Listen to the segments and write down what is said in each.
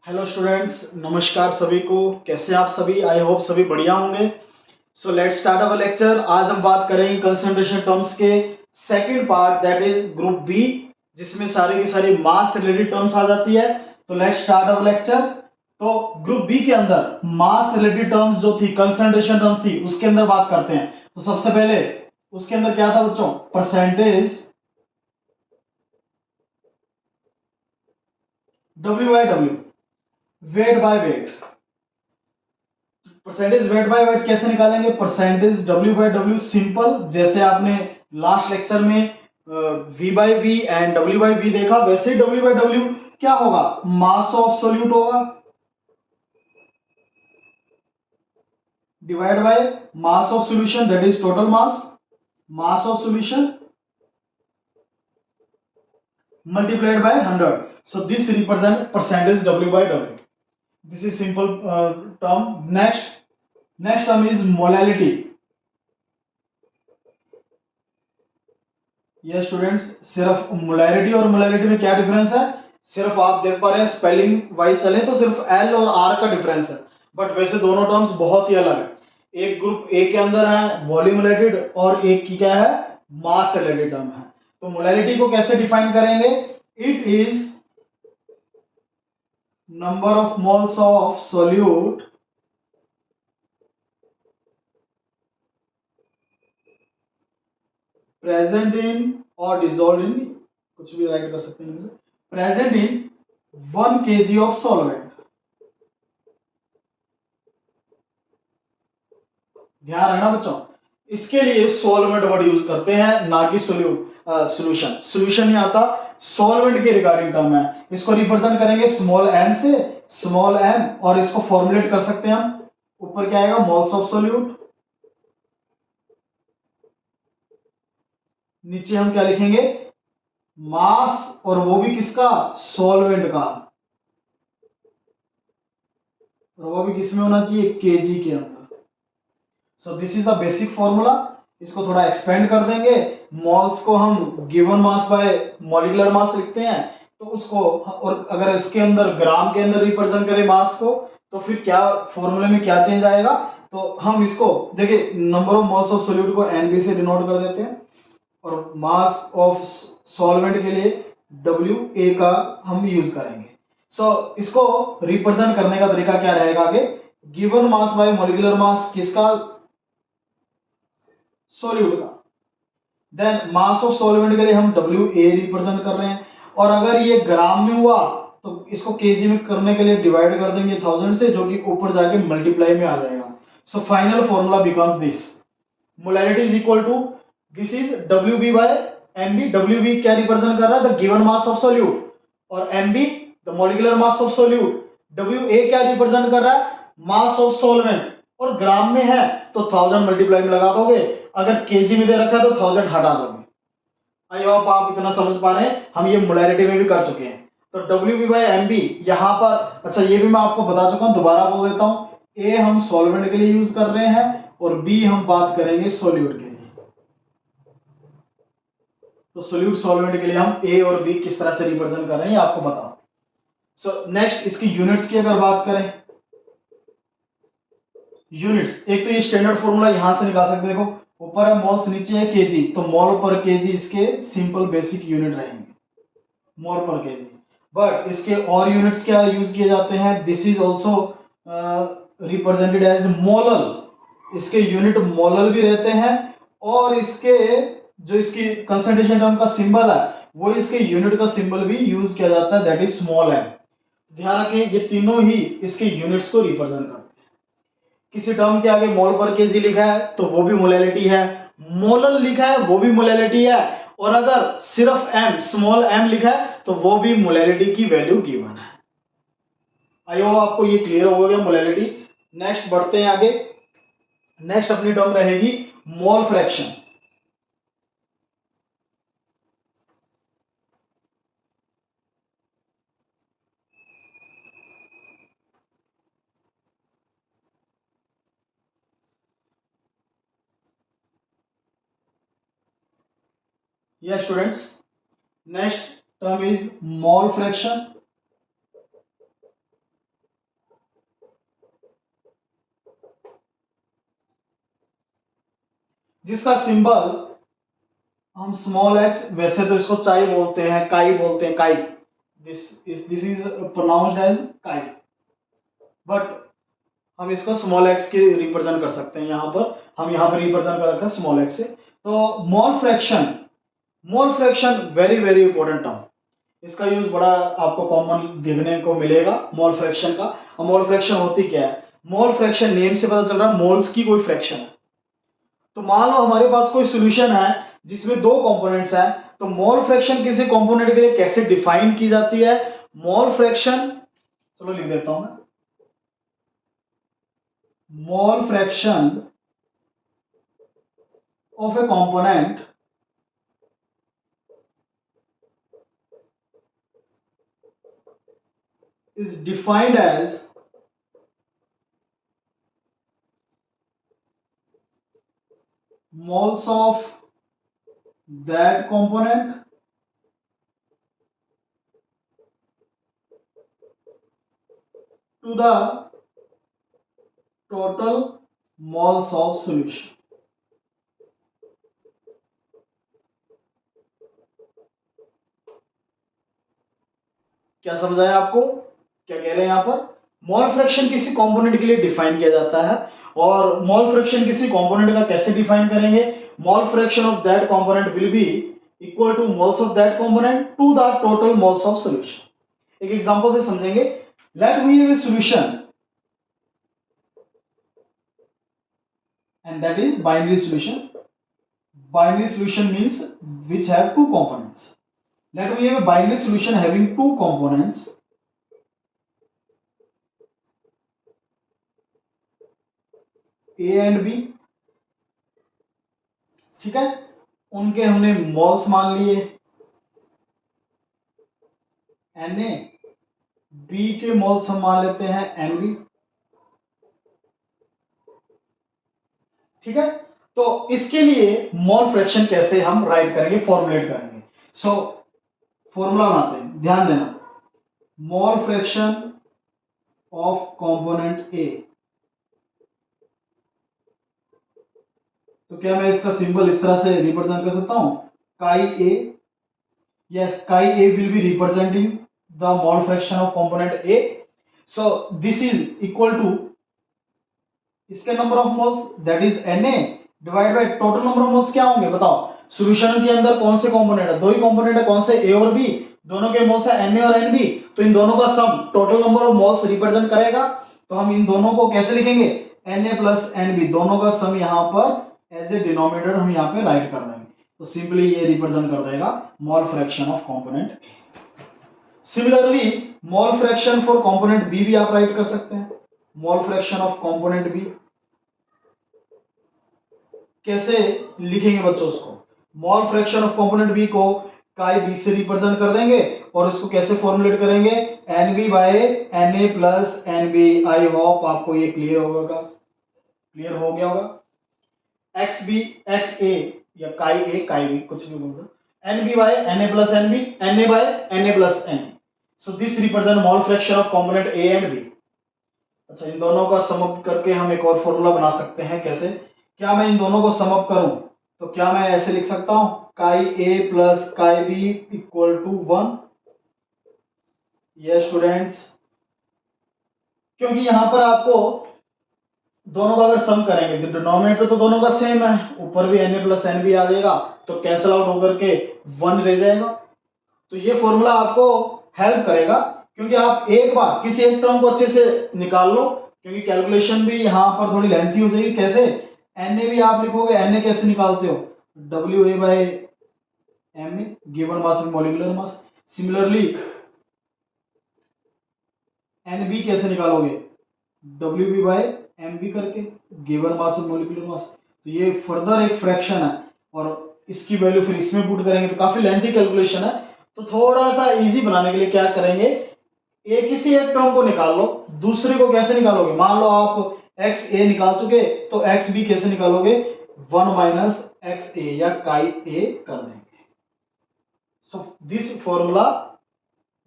Hello students, नमस्कार सभी को। कैसे हैं आप सभी? आई होप सभी बढ़िया होंगे। So let's start our lecture. आज हम बात करेंगे कंसंट्रेशन टर्म्स के second part, that is group B, जिसमें सारी की सारी मास रिलेटेड टर्म्स आ जाती है। तो लेट्स स्टार्ट अवर लेक्चर। तो ग्रुप बी के अंदर मास रिलेटेड टर्म्स जो थी, कंसंट्रेशन टर्म्स थी, उसके अंदर बात करते हैं। तो सबसे पहले उसके अंदर क्या था बच्चों? Percentage W by W, weight by weight. Percentage weight by weight कैसे निकालेंगे? Percentage W by W simple, जैसे आपने लास्ट लेक्चर में V by V and W by V देखा, वैसे ही डब्ल्यू बाय डब्ल्यू क्या होगा? मास ऑफ सोल्यूट होगा divide by mass of solution, that is total mass. Mass of solution multiplied by 100. So this represent percentage W by W. This is simple term. Next term is molality. ये students, सिर्फ molarity और molality में क्या difference है? सिर्फ आप देख पा रहे हैं स्पेलिंग वाइज चले तो सिर्फ एल और आर का डिफरेंस है, बट वैसे दोनों टर्म्स बहुत ही अलग है। एक ग्रुप ए के अंदर है वॉल्यूम रिलेटेड और एक की क्या है? मास रिलेटेड टर्म है। तो मोलैलिटी को कैसे डिफाइन करेंगे? It is number of moles of solute present in और डिजोल्व इन, कुछ भी राइट कर सकते हैं, present in 1 kg of solvent. ध्यान रखना बच्चों, इसके लिए सॉल्वेंट वर्ड यूज करते हैं, ना कि सोल्यूशन। सोल्यूशन नहीं आता, सॉल्वेंट के रिगार्डिंग टर्म है। इसको रिप्रेजेंट करेंगे स्मॉल एम से, स्मॉल एम, और इसको फॉर्मुलेट कर सकते हैं हम। ऊपर क्या आएगा? Moles of solute. नीचे हम क्या लिखेंगे? मास, और वो भी किसका? सॉल्वेंट का। और वो भी किसमें होना चाहिए? केजी के अंदर। सो this is the basic formula. इसको थोड़ा एक्सपेंड कर देंगे। मोल्स को हम given mass by molecular mass लिखते हैं, तो उसको, और अगर इसके अंदर ग्राम के अंदर रिप्रेजेंट करें मास को, तो फिर क्या फॉर्मूले में क्या चेंज आएगा? तो हम इसको देखिए, number of moles of solute को एनबी से डिनोट कर देते हैं, और मास ऑफ सॉल्वेंट के लिए डब्ल्यू ए का हम यूज करेंगे। इसको रिप्रेजेंट करने का तरीका क्या रहेगा आगे? Given mass by molecular mass, किसका? सोल्यूट का। देन मास ऑफ सॉल्वेंट के लिए हम डब्ल्यू ए रिप्रेजेंट कर रहे हैं, और अगर ये ग्राम में हुआ तो इसको केजी में करने के लिए डिवाइड कर देंगे 1000 से, जो कि ऊपर जाके मल्टीप्लाई में आ जाएगा। So final formula becomes this: molarity is equal to, this is W B by M B. W B क्या रिप्रेजेंट कर रहा है? The given mass of solute, और M B the molecular mass of solute. W A क्या represent कर रहा है? Mass of solvent, और ग्राम में है तो 1000 मल्टीप्लाई में लगा दोगे, अगर केजी में दे रखा है तो 1000 हटा दोगे। आई होप आप इतना समझ पा रहे हैं। हम ये मोलैरिटी में भी कर चुके हैं। तो W B by M B यहां पर, अच्छा ये भी मैं आपको बता चुका हूं, दोबारा बोल देता हूं। ए हम सॉल्वेंट के लिए यूज कर रहे हैं, और बी हम बात करेंगे सोल्यूट के लिए। तो सोल्यूट सॉल्वेंट के लिए हम ए और बी किस तरह से रिप्रेजेंट कर रहे हैं आपको बताओ। नेक्स्ट इसकी यूनिट्स की अगर बात करें, यूनिट्स, एक तो ये स्टैंडर्ड फॉर्मूला यहां से निकाल सकते हैं। देखो ऊपर है मोल्स, नीचे है केजी, तो मोल पर केजी इसके सिंपल बेसिक यूनिट रहेंगे, मोल पर केजी। बट इसके और यूनिट्स क्या यूज किए जाते हैं? This is also represented as molal. इसके यूनिट मोलल भी रहते हैं, और इसके जो इसकी कंसंट्रेशन टर्म का सिंबल है, वो इसके यूनिट का सिंबल भी यूज किया जाता है, दैट इज स्मॉल एम। ध्यान रखें, ये तीनों ही इसके यूनिट्स को रिप्रेजेंट करते हैं। किसी टर्म के आगे मोल पर केजी लिखा है तो वो भी मोलैलिटी है, मोलल लिखा है वो भी मोलैलिटी है, और अगर सिर्फ एम, स्मॉल एम लिखा है तो वो भी मोलैलिटी की वैल्यू गिवन है। आई होप आपको ये क्लियर हो गया मोलैलिटी। नेक्स्ट बढ़ते हैं आगे। नेक्स्ट अपनी टर्म रहेगी मोल फ्रैक्शन। या students, next term is mole fraction. जिसका सिंबल हम स्मॉल एक्स, वैसे तो इसको चाई बोलते हैं, काई बोलते हैं, काई, दिस इज प्रोनाउंस्ड एज काई, बट हम इसको स्मॉल एक्स के रिप्रेजेंट कर सकते हैं। यहाँ पर हम यहाँ पर रिप्रेजेंट कर रखा है स्मॉल एक्स से। तो mole fraction very very important term, इसका यूज बड़ा आपको कॉमन देखने को मिलेगा मोल फ्रैक्शन का। और मोल फ्रैक्शन होती क्या है? मोल फ्रैक्शन नेम से पता चल रहा है मोल्स की कोई फ्रैक्शन है। तो मान लो हमारे पास कोई सॉल्यूशन है जिसमें दो कंपोनेंट्स हैं, तो मोल फ्रैक्शन किसी कंपोनेंट के लिए कैसे डिफाइन की जाती है? मोल फ्रैक्शन, चलो लिख देता हूं मैं, मोल fraction of A component is defined as moles of that component to the total moles of solution। क्या समझाया आपको? क्या कह रहे हैं यहाँ पर? मोल फ्रैक्शन किसी कंपोनेंट के लिए डिफाइन किया जाता है, और मोल फ्रैक्शन किसी कंपोनेंट का कैसे डिफाइन करेंगे? Mole fraction of that component will be equal to moles of that component to the total moles of solution. एक एग्जांपल से समझेंगे। Let we have a solution and that is binary solution। Binary solution means which have two components। Let we have a binary solution having two components A and B, ठीक है, उनके हमने moles मान लिए Na, B के moles हम मान लेते हैं Nb, ठीक है। तो इसके लिए मोल फ्रैक्शन कैसे हम राइट करेंगे, फॉर्मुलेट करेंगे? सो फॉर्मूला बनाते हैं, ध्यान देना। मोल फ्रैक्शन ऑफ कंपोनेंट ए, तो क्या मैं इसका सिंबल इस तरह से रिप्रेजेंट कर सकता हूं? काई ए, yes, chi a will be representing the mole fraction of component A, so this is equal to इसके number of moles that is Na divide by total number of moles. क्या होंगे बताओ? सॉल्यूशन के अंदर कौन से कंपोनेंट है? दो ही कंपोनेंट है, कौन से? A और B, दोनों के मोल्स है Na और Nb, तो इन दोनों का sum total number of moles represent करेगा। तो हम इन दोनों को कैसे लिखेंगे? Na प्लस Nb, दोनों का सम यहाँ पर एज ए डिनोमिनेटर हम यहाँ पे राइट कर देंगे, तो सिंपली ये रिप्रेजेंट कर देगा mole fraction of component A। Similarly mole fraction for component B भी आप राइट कर सकते हैं। Mole fraction of component B कैसे लिखेंगे बच्चों? उसको mole fraction of component B को काई बी से रिप्रेजेंट कर देंगे, और उसको कैसे फॉर्मुलेट करेंगे? Nb by Na plus Nb। I hope आपको ये क्लियर होगा, क्लियर हो गया होगा। एक्स बी एक्स ए या काई ए काई बी, कुछ भी बोल दो, Nb by Na plus Nb, Na by Na plus Nb। So this represent mole fraction of component A and B। अच्छा, इन दोनों का सम अप करके हम एक और फॉर्मूला बना सकते हैं। कैसे? क्या मैं इन दोनों को सम अप करूं तो क्या मैं ऐसे लिख सकता हूं? Chi A plus chi B equal to 1। Yes students, क्योंकि यहां पर आपको दोनों का अगर सम करेंगे तो डिनोमिनेटर तो दोनों का सेम है, ऊपर भी Na प्लस Nb आ जाएगा, तो कैंसिल आउट होकर के 1 रह जाएगा। तो ये फॉर्मूला आपको हेल्प करेगा, क्योंकि आप एक बार किसी एक टर्म को अच्छे से निकाल लो, क्योंकि कैलकुलेशन भी यहाँ पर थोड़ी लेंथी हो जाएगी। कैसे? Na भी आप लिखोगे, Na कैसे निकालते हो? WA by Ma, given mass में मॉलिक्यूलर मास। सिमिलरली Nb कैसे निकालोगे? WB बाय MB करके, गिवन मास में मॉलिक्यूलर मास। तो ये फर्दर एक फ्रैक्शन है, और इसकी वैल्यू फिर इसमें पुट करेंगे, तो काफी लेंथी कैलकुलेशन है। तो थोड़ा सा इजी बनाने के लिए क्या करेंगे, एक किसी एक टर्म को निकाल लो, दूसरे को कैसे निकालोगे? मान लो आप एक्स ए निकाल चुके, तो एक्स बी कैसे निकालोगे? 1 माइनस एक्स ए या काई ए कर देंगे। सो this formula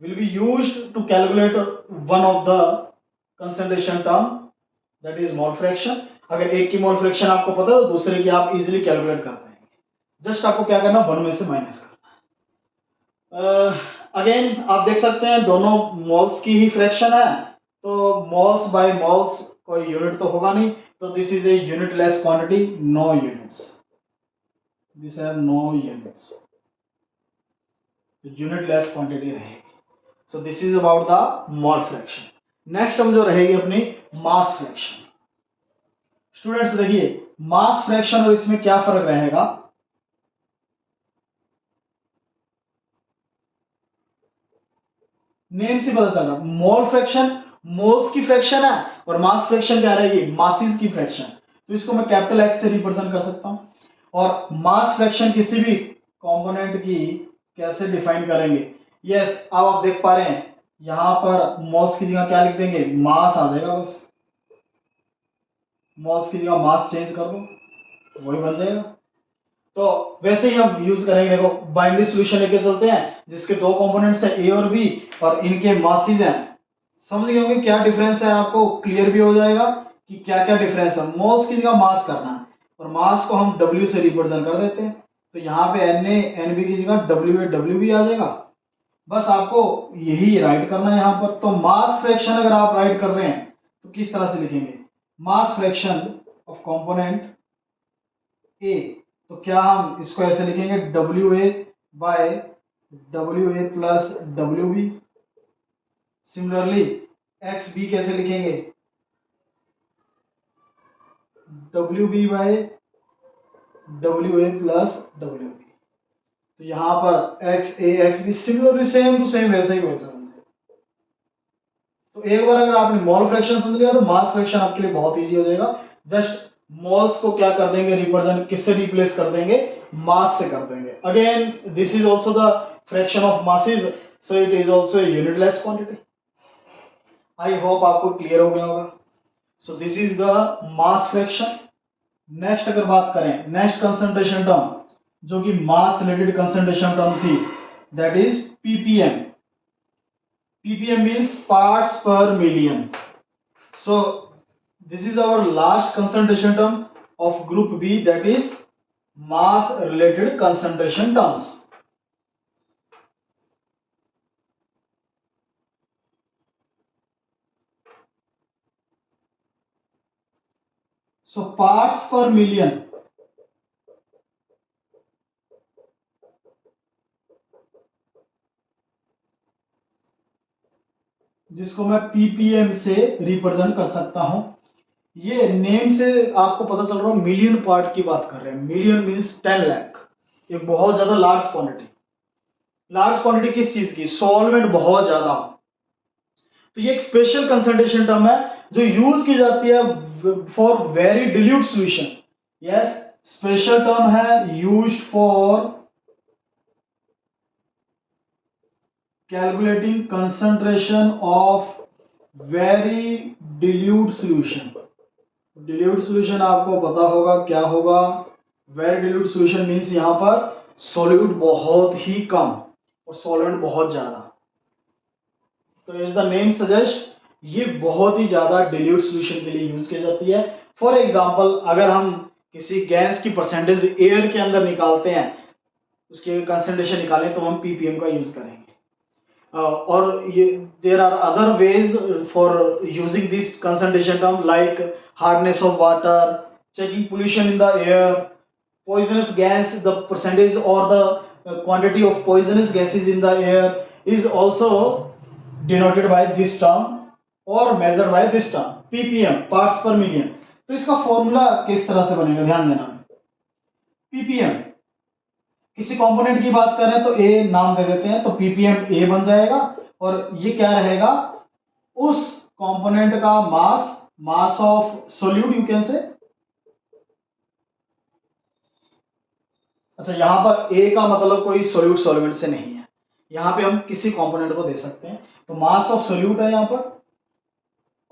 will be used to calculate one of the concentration term, that is mole fraction। अगर एक की मोल फ्रैक्शन आपको पता है तो दूसरे की आप इजीली कैलकुलेट कर पाएंगे। जस्ट आपको क्या करना, 1 में से माइनस करना। अगेन आप देख सकते हैं दोनों मोल्स की ही फ्रैक्शन है, तो मोल्स बाय मोल्स कोई यूनिट तो होगा नहीं, तो this is a unitless quantity, no units, this have no units, unitless quantity रहेगी। So this is about the mole fraction. Next हम जो रहेगी अपनी मास फ्रैक्शन। स्टूडेंट्स देखिए मास फ्रैक्शन और इसमें क्या फर्क रहेगा। नेम से पता चल रहा, मोल फ्रैक्शन मोल्स की फ्रैक्शन है और मास फ्रैक्शन क्या रहेगी, मासेस की फ्रैक्शन। तो इसको मैं कैपिटल एक्स से रिप्रेजेंट कर सकता हूं। और मास फ्रैक्शन किसी भी कंपोनेंट की कैसे डिफाइन करेंगे, यस अब आप देख पा रहे हैं यहां पर मोल्स की जगह क्या लिख देंगे, मास आ जाएगा, बस मोल्स की जगह मास चेंज कर दो वही बन जाएगा। तो वैसे ही हम यूज करेंगे, देखो बाइनरी सॉल्यूशन लेके चलते हैं जिसके दो कंपोनेंट्स हैं ए और बी और इनके मासेस हैं। समझ गए होंगे क्या डिफरेंस है, आपको क्लियर भी हो जाएगा कि क्या क्या डिफरेंस है। मोल्स की जगह मास करना है और मास को हम डब्ल्यू से रिप्रेजेंट कर देते हैं, तो यहाँ पे एन ए एन बी की जगह डब्ल्यू ए डब्ल्यू बी आ जाएगा। बस आपको यही राइट करना है यहाँ पर। तो मास फ्रैक्शन अगर आप राइट कर रहे हैं तो किस तरह से लिखेंगे, mass fraction of component A, तो क्या हम इसको ऐसे लिखेंगे W A by W A plus W B. Similarly X B कैसे लिखेंगे, W B by W A plus W B. तो यहां पर X A X B similarly same to same वैसे ही वैसा समझे। तो एक बार अगर आपने मोल फ्रैक्शन समझ लिया तो मास फ्रैक्शन आपके लिए बहुत इजी हो जाएगा। जस्ट मोल्स को क्या कर देंगे, रिप्रेजेंट किससे रिप्लेस कर देंगे, मास से कर देंगे। Again this is also the fraction of masses, so it is also a unitless quantity. I hope आपको क्लियर हो गया होगा। सो this is the mass fraction. Next अगर बात करें नेक्स्ट कंसंट्रेशन टर्म जो कि मास रिलेटेड कंसंट्रेशन टर्म थी, that is ppm. ppm means parts per million. So this is our last concentration term of group B, that is mass related concentration terms. So parts per million, जिसको मैं ppm से represent कर सकता हूं। ये name से आपको पता चल रहा है मिलियन पार्ट की बात कर रहे हैं। मिलियन मींस 10 लाख, ये बहुत ज्यादा लार्ज क्वांटिटी। लार्ज क्वांटिटी किस चीज की, सॉल्वेंट बहुत ज्यादा। तो ये एक स्पेशल कंसंट्रेशन टर्म है जो यूज की जाती है for very dilute solution. Yes special term है used for calculating concentration of very dilute solution. Dilute solution आपको पता होगा क्या होगा, वेरी डिल्यूट सॉल्यूशन मींस यहां पर सॉल्यूट बहुत ही कम और सॉल्वेंट बहुत ज्यादा। तो एज द नेम सजेस्ट ये बहुत ही ज्यादा डिल्यूट सॉल्यूशन के लिए यूज की जाती है। फॉर एग्जांपल अगर हम किसी गैस की परसेंटेज एयर के अंदर निकालते हैं, उसकी कंसंट्रेशन निकालें तो हम पीपीएम का यूज करेंगे। और ये there are other ways for using this concentration term like hardness of water, checking pollution in the air, poisonous gas, the percentage or the quantity of poisonous gases in the air is also denoted by this term or measured by this term ppm, parts per million। तो इसका formula किस तरह से बनेगा, ध्यान देना। ppm किसी component की बात करें तो a नाम दे देते हैं, तो ppm a बन जाएगा और ये क्या रहेगा, उस कंपोनेंट का mass, mass of solute you can say. अच्छा यहां पर ए का मतलब कोई सोल्यूट सॉल्वेंट से नहीं है, यहां पे हम किसी कंपोनेंट को दे सकते हैं। तो मास ऑफ सोल्यूट है यहां पर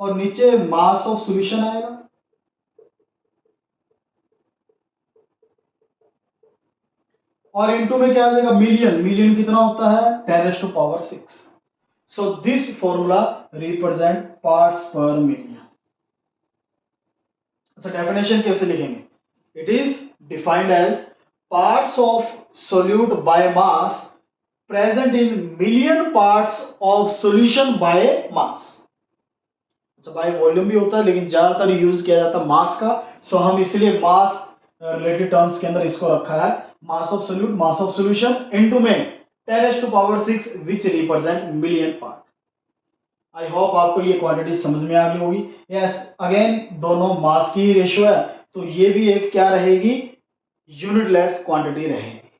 और नीचे मास ऑफ सॉल्यूशन आएगा। और इनटू में क्या आ जाएगा, मिलियन। मिलियन कितना होता है, 10⁻⁶। So this formula represent parts per million. अच्छा, डेफिनेशन कैसे लिखेंगे? It is defined as parts of solute by mass present in million parts of solution by mass. अच्छा, बाय वॉल्यूम भी होता है लेकिन ज्यादातर यूज किया जाता है मास का, सो हम इसलिए मास रिलेटेड टर्म्स के अंदर इसको रखा है, मास of solute, mass of solution into में 10⁻⁶ which represent million part. I hope आपको ये क्वांटिटी समझ में आ गई होगी। यस, अगेन दोनों मास की रेशियो है, तो ये भी एक क्या रहेगी, यूनिटलेस क्वांटिटी रहेगी।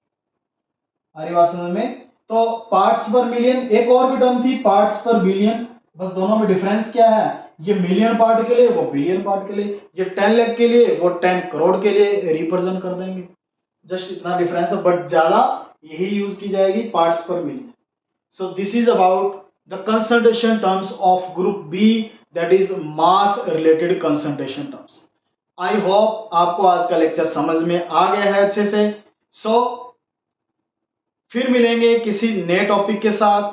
आ रही बात समझ में? तो पार्ट्स पर मिलियन, एक और भी टर्म थी पार्ट्स पर बिलियन, बस दोनों में डिफरेंस क्या है, ये मिलियन पार्ट के लिए, वो बिलियन पार्ट के लिए, ये 10 लाख के लिए, वो 10 करोड़ के लिए रिप्रेजेंट कर देंगे। जस्ट इतना डिफरेंस है, बट ज्यादा यही यूज की जाएगी parts per million. So this is about the concentration terms of group B, that is mass related concentration terms. I hope आपको आज का लेक्चर समझ में आ गया है अच्छे से। सो फिर मिलेंगे किसी नए टॉपिक के साथ।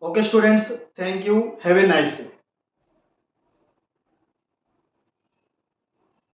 Okay students, thank you, have a nice day.